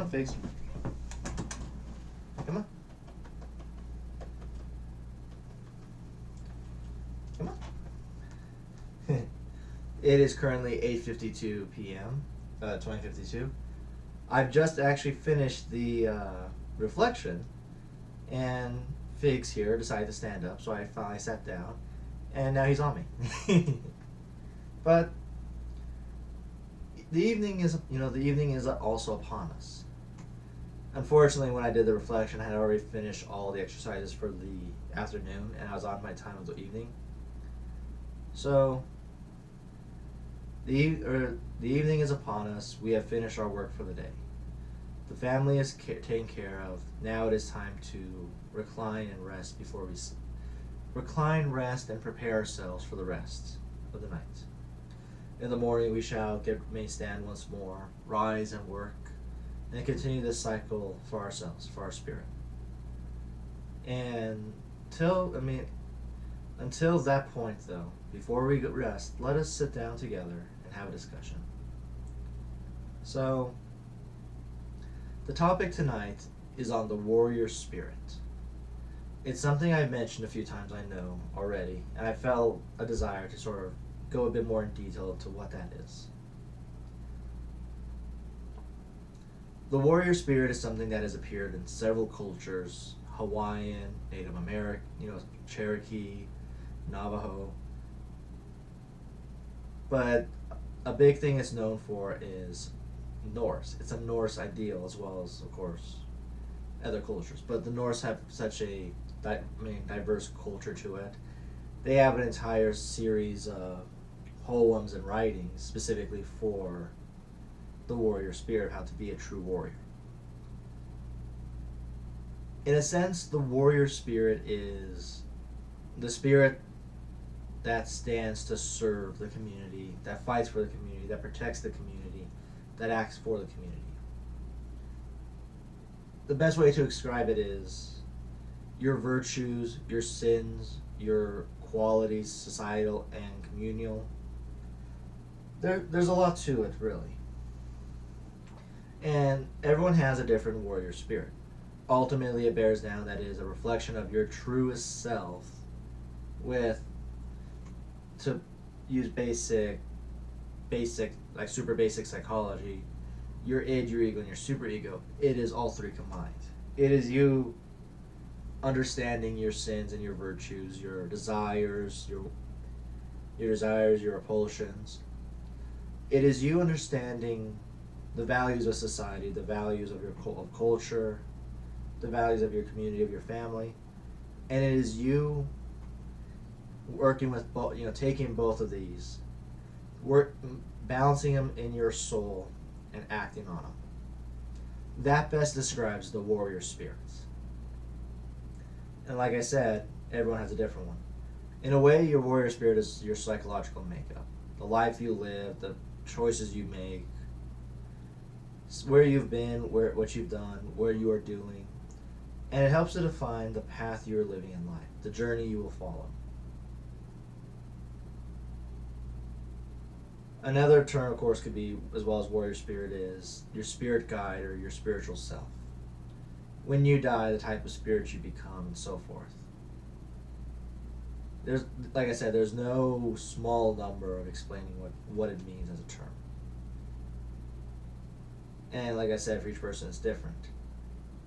on, Figs. Come on. Come on. It is currently 8:52 p.m. 2052. I've just actually finished the reflection, and Figs here decided to stand up, so I finally sat down, and now he's on me. But the evening is also upon us. Unfortunately, when I did the reflection, I had already finished all the exercises for the afternoon, and I was on my time of the evening. So the evening is upon us. We have finished our work for the day. The family is taken care of. Now it is time to recline and rest before we recline, rest, and prepare ourselves for the rest of the night. In the morning we shall may stand once more, rise and work, and continue this cycle for ourselves, for our spirit. And until that point though, before we rest, let us sit down together and have a discussion. So, the topic tonight is on the warrior spirit. It's something I've mentioned a few times, I know, already, and I felt a desire to sort of go a bit more in detail to what that is. The warrior spirit is something that has appeared in several cultures: Hawaiian, Native American, Cherokee, Navajo. But a big thing it's known for is Norse. It's a Norse ideal, as well as, of course, other cultures. But the Norse have such a diverse culture to it. They have an entire series of poems and writings specifically for the warrior spirit, how to be a true warrior. In a sense, the warrior spirit is the spirit that stands to serve the community, that fights for the community, that protects the community, that acts for the community. The best way to describe it is your virtues, your sins, your qualities, societal and communal. There's a lot to it, really. And everyone has a different warrior spirit. Ultimately, it bears down that it is a reflection of your truest self with, to use basic, like super basic psychology, your id, your ego, and your superego. It is all three combined. It is you understanding your sins and your virtues, your desires, your repulsions. It is you understanding the values of society, the values of your culture, the values of your community, of your family, and it is you working with both, taking both of these, balancing them in your soul and acting on them. That best describes the warrior spirits. And like I said, everyone has a different one. In a way, your warrior spirit is your psychological makeup, the life you live, the choices you make, where you've been, what you've done, where you are doing, and it helps to define the path you're living in life, the journey you will follow. Another term, of course, could be, as well as warrior spirit, is your spirit guide or your spiritual self. When you die, the type of spirit you become, and so forth. There's, like I said, there's no small number of explaining what it means as a term. And like I said, for each person it's different.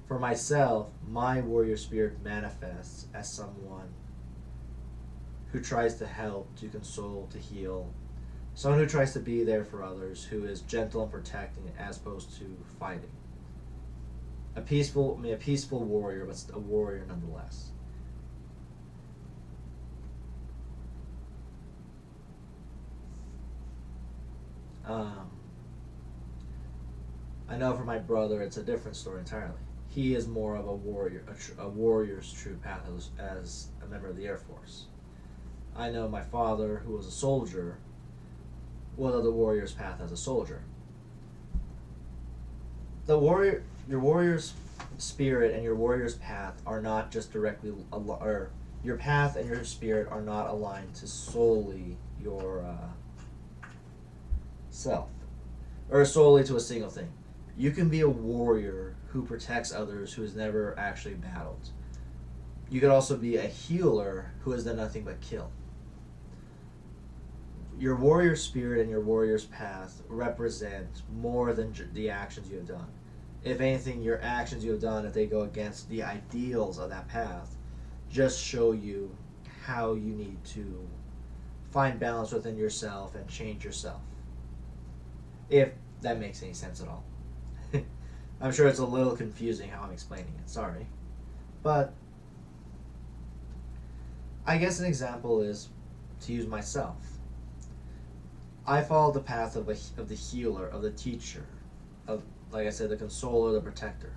For myself, my warrior spirit manifests as someone who tries to help, to console, to heal. Someone who tries to be there for others, who is gentle and protecting as opposed to fighting. A peaceful warrior, but a warrior nonetheless. I know for my brother, it's a different story entirely. He is more of a warrior, a warrior's true path as a member of the Air Force. I know my father, who was a soldier, was of the warrior's path as a soldier. Your warrior's spirit and your warrior's path are not just directly, or your path and your spirit are not aligned to solely your self, or solely to a single thing. You can be a warrior who protects others who has never actually battled. You could also be a healer who has done nothing but kill. Your warrior spirit and your warrior's path represent more than the actions you have done. If anything, your actions you have done, if they go against the ideals of that path, just show you how you need to find balance within yourself and change yourself. If that makes any sense at all. I'm sure it's a little confusing how I'm explaining it, sorry. But I guess an example is to use myself. I followed the path of the healer, of the teacher, of, like I said, the consoler, the protector.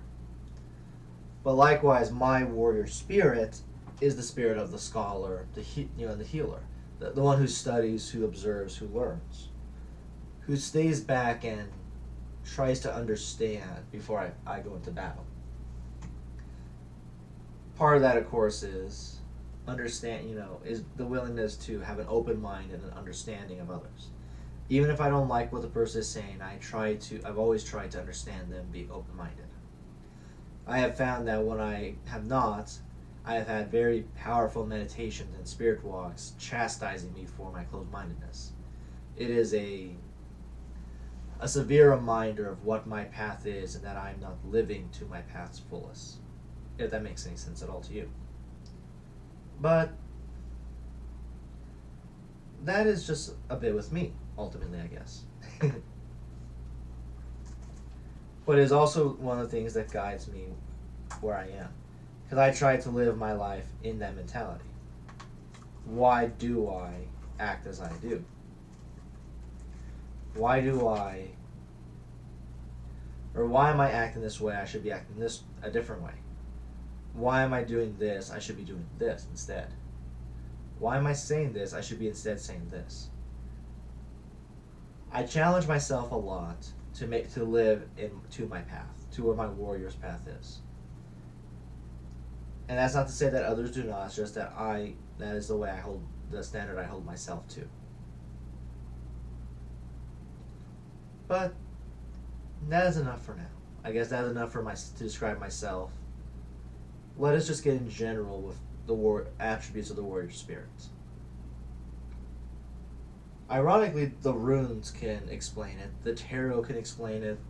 But likewise, my warrior spirit is the spirit of the scholar, the healer, the one who studies, who observes, who learns, who stays back and tries to understand before I go into battle. Part of that, of course, is is the willingness to have an open mind and an understanding of others. Even if I don't like what the person is saying, I've always tried to understand them, be open-minded. I have found that when I have not, I have had very powerful meditations and spirit walks chastising me for my closed-mindedness. It is a severe reminder of what my path is and that I am not living to my path's fullest, if that makes any sense at all to you. But that is just a bit with me, ultimately, I guess. But it is also one of the things that guides me where I am. Because I try to live my life in that mentality. Why do I act as I do? Why am I acting this way? I should be acting a different way. Why am I doing this? I should be doing this instead. Why am I saying this? I should be instead saying this. I challenge myself a lot to live to my path, to what my warrior's path is. And that's not to say that others do not. It's just that that is the standard I hold myself to. But that is enough for now. I guess that's enough to describe myself. Let us just get in general with the attributes of the warrior spirit. Ironically, the runes can explain it. The tarot can explain it.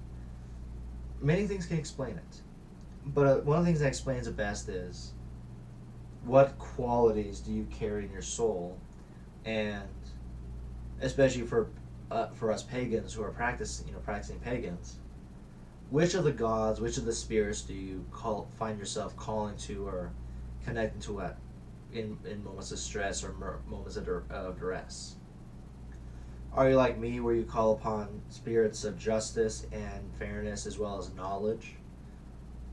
Many things can explain it. But one of the things that explains it best is what qualities do you carry in your soul, and especially for us pagans who are practicing pagans, which of the gods, which of the spirits do you find yourself calling to or connecting to in moments of stress or moments of duress? Are you like me, where you call upon spirits of justice and fairness as well as knowledge?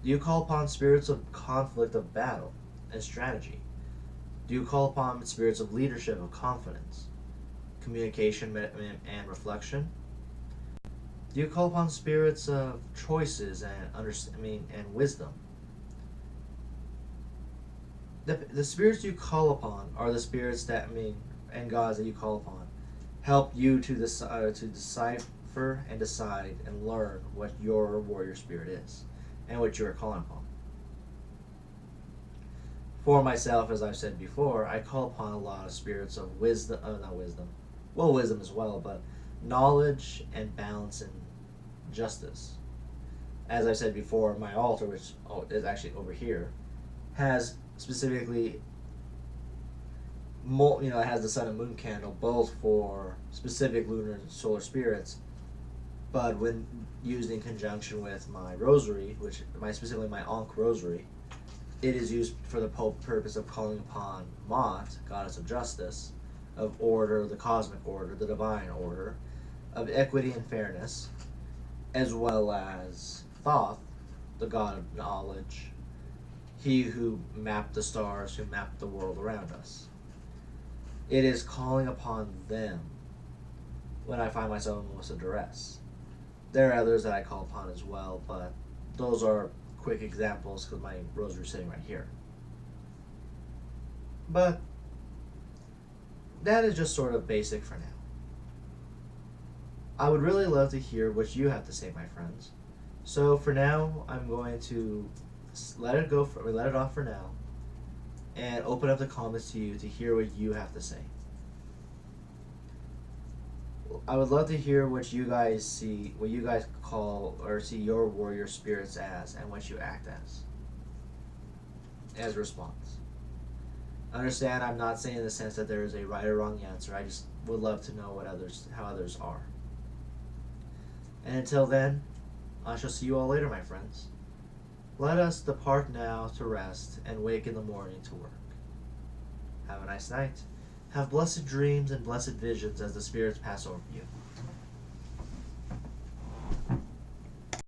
Do you call upon spirits of conflict, of battle and strategy? Do you call upon spirits of leadership, of confidence, communication and reflection? Do you call upon spirits of choices and wisdom? The spirits you call upon are the spirits and gods that you call upon help you to decipher and decide and learn what your warrior spirit is and what you are calling upon. For myself, as I've said before, I call upon a lot of spirits of wisdom, wisdom as well, but knowledge and balance and justice. As I've said before, my altar, which is actually over here, has specifically it has the sun and moon candle, both for specific lunar and solar spirits, but when used in conjunction with my rosary, specifically my Ankh rosary, it is used for the purpose of calling upon Maat, goddess of justice, of order, the cosmic order, the divine order, of equity and fairness, as well as Thoth, the god of knowledge, he who mapped the stars, who mapped the world around us. It is calling upon them when I find myself in most of duress. There are others that I call upon as well, but those are quick examples because my rosary is sitting right here. But that is just sort of basic for now. I would really love to hear what you have to say, my friends. So for now, I'm going to let it go. Let it off for now, and open up the comments to you to hear what you have to say. I would love to hear what you guys see, what you guys call or see your warrior spirits as, and what you act as a response. Understand, I'm not saying in the sense that there is a right or wrong answer. I just would love to know how others are. And until then, I shall see you all later, my friends. Let us depart now to rest and wake in the morning to work. Have a nice night. Have blessed dreams and blessed visions as the spirits pass over you.